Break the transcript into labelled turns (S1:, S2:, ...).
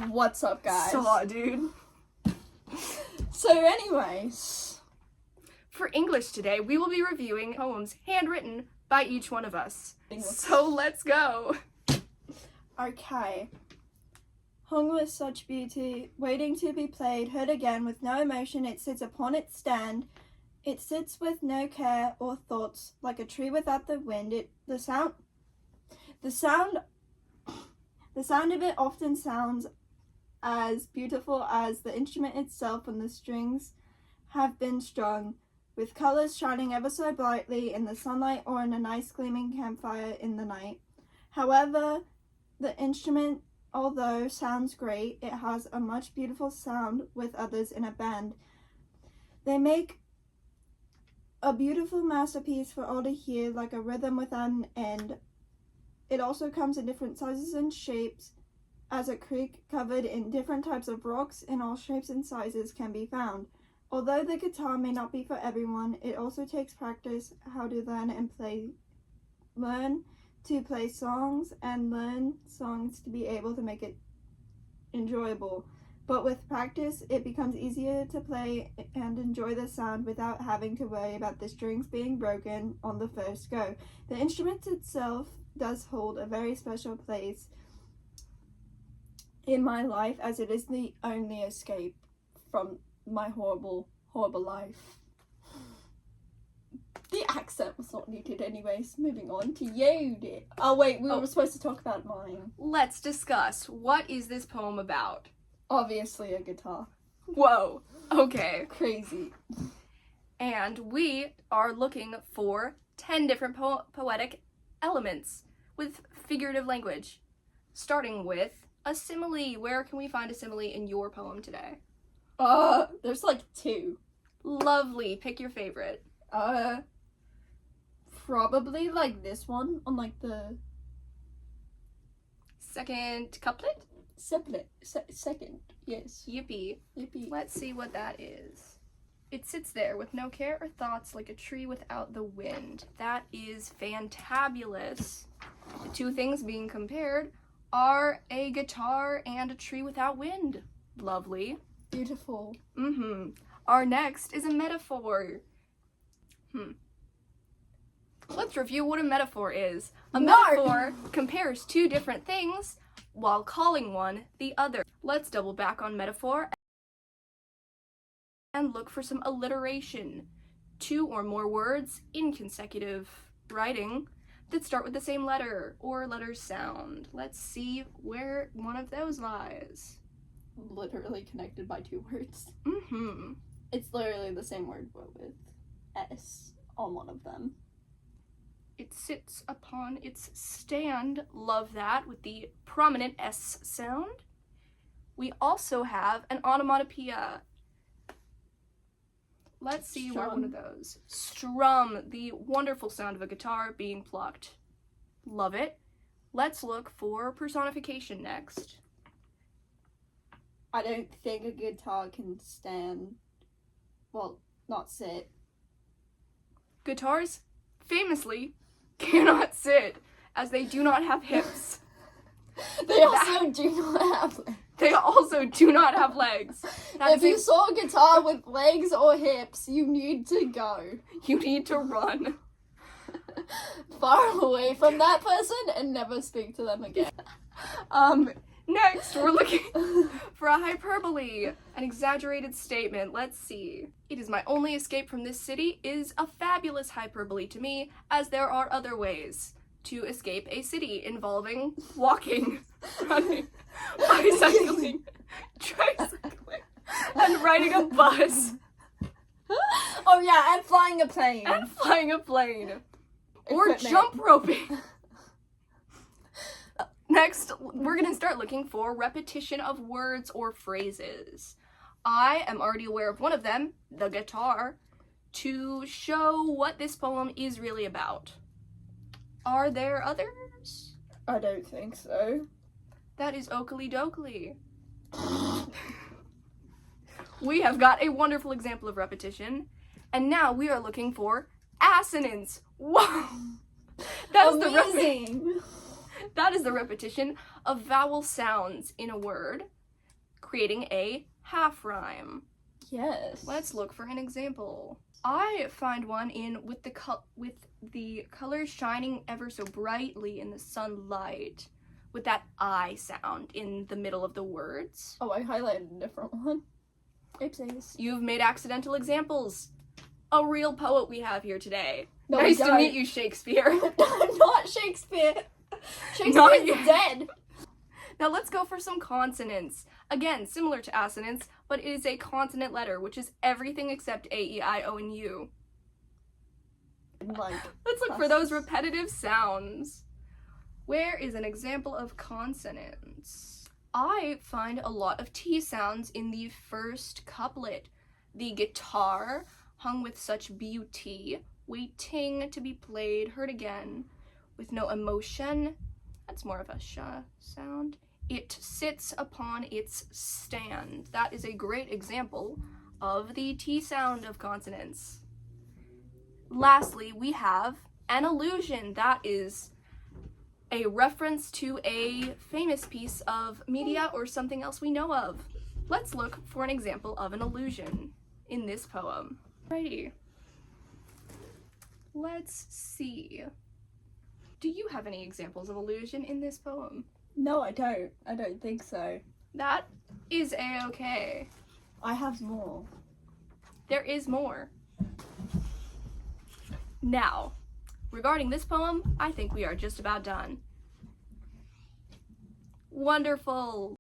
S1: What's up, guys?
S2: Saw, dude.
S1: So anyways,
S2: For English today, we will be reviewing poems handwritten by each one of us. So let's go.
S1: okay. Hung with such beauty, waiting to be played, heard again with no emotion, it sits upon its stand. It sits with no care or thoughts, like a tree without the wind. The sound of it often sounds as beautiful as the instrument itself when the strings have been strung, with colors shining ever so brightly in the sunlight or in a nice gleaming campfire in the night. However, the instrument, although sounds great, it has a much beautiful sound with others in a band. They make a beautiful masterpiece for all to hear, like a rhythm without an end. It also comes in different sizes and shapes, as a creek covered in different types of rocks in all shapes and sizes can be found. Although the guitar may not be for everyone, it also takes practice how to learn to play songs and learn songs to be able to make it enjoyable. But with practice, it becomes easier to play and enjoy the sound without having to worry about the strings being broken on the first go. The instrument itself does hold a very special place in my life, as it is the only escape from my horrible life. The accent was not needed anyways. Moving on to you. Oh wait, we were supposed to talk about mine.
S2: Let's discuss. What is this poem about?
S1: Obviously a guitar.
S2: Whoa. Okay.
S1: Crazy.
S2: And we are looking for 10 different poetic elements with figurative language. Starting with a simile. Where can we find a simile in your poem today?
S1: There's like 2.
S2: Lovely. Pick your favorite.
S1: Probably like this one on like the
S2: second couplet?
S1: Second, yes.
S2: Yippee.
S1: Yippee.
S2: Let's see what that is. It sits there with no care or thoughts, like a tree without the wind. That is fantabulous. The two things being compared are a guitar and a tree without wind. Lovely.
S1: Beautiful.
S2: Our next is a metaphor. Let's review what a metaphor is. Metaphor compares two different things while calling one the other. Let's double back on metaphor and look for some alliteration. 2 or more words in consecutive writing that start with the same letter or letter sound. Let's see where one of those lies.
S1: Literally connected by 2 words. It's literally the same word but with S on one of them.
S2: It sits upon its stand. Love that, with the prominent S sound. We also have an onomatopoeia. Let's see where one of those. Strum, the wonderful sound of a guitar being plucked. Love it. Let's look for personification next.
S1: I don't think a guitar can stand, well, not sit.
S2: Guitars, famously, cannot sit, as they do not have hips.
S1: They also do not have legs.
S2: They also do not have legs.
S1: If you saw a guitar with legs or hips, you need to go.
S2: You need to run
S1: far away from that person and never speak to them again.
S2: Next, we're looking for a hyperbole, an exaggerated statement. Let's see. It is my only escape from this city is a fabulous hyperbole to me, as there are other ways to escape a city involving walking, running, bicycling, tricycling, and riding a bus.
S1: Oh yeah, and flying a plane.
S2: And flying a plane. Or
S1: Equipment.
S2: jump roping. Next, we're going to start looking for repetition of words or phrases. I am already aware of one of them, the guitar, to show what this poem is really about. Are there others?
S1: I don't think so.
S2: That is Oakley Dokley. We have got a wonderful example of repetition, and now we are looking for assonance. Whoa! That's
S1: amazing.
S2: That is the repetition of vowel sounds in a word. creating a half rhyme.
S1: Yes.
S2: Let's look for an example. I find one in with the colors shining ever so brightly in the sunlight, with that I sound in the middle of the words.
S1: Oh, I highlighted a different one. Oopsies.
S2: You've made accidental examples. A real poet we have here today.
S1: No,
S2: Nice
S1: I
S2: to
S1: don't.
S2: meet you, Shakespeare.
S1: Not Shakespeare. Shakespeare's
S2: Not yet.
S1: dead.
S2: Now let's go for some consonants. Again, similar to assonance, but it is a consonant letter, which is everything except A, E, I, O, and U.
S1: Like,
S2: Let's look for those repetitive sounds. Where is an example of consonants? I find a lot of T sounds in the first couplet. The guitar hung with such beauty, waiting to be played, heard again, with no emotion. That's more of a sh sound. It sits upon its stand. That is a great example of the T sound of consonants. Lastly, we have an allusion. That is a reference to a famous piece of media or something else we know of. Let's look for an example of an allusion in this poem. Alrighty. Let's see. Do you have any examples of allusion in this poem?
S1: no, I don't. I don't think so.
S2: That is a-okay.
S1: I have more.
S2: There is more. Now, regarding this poem, I think we are just about done. Wonderful.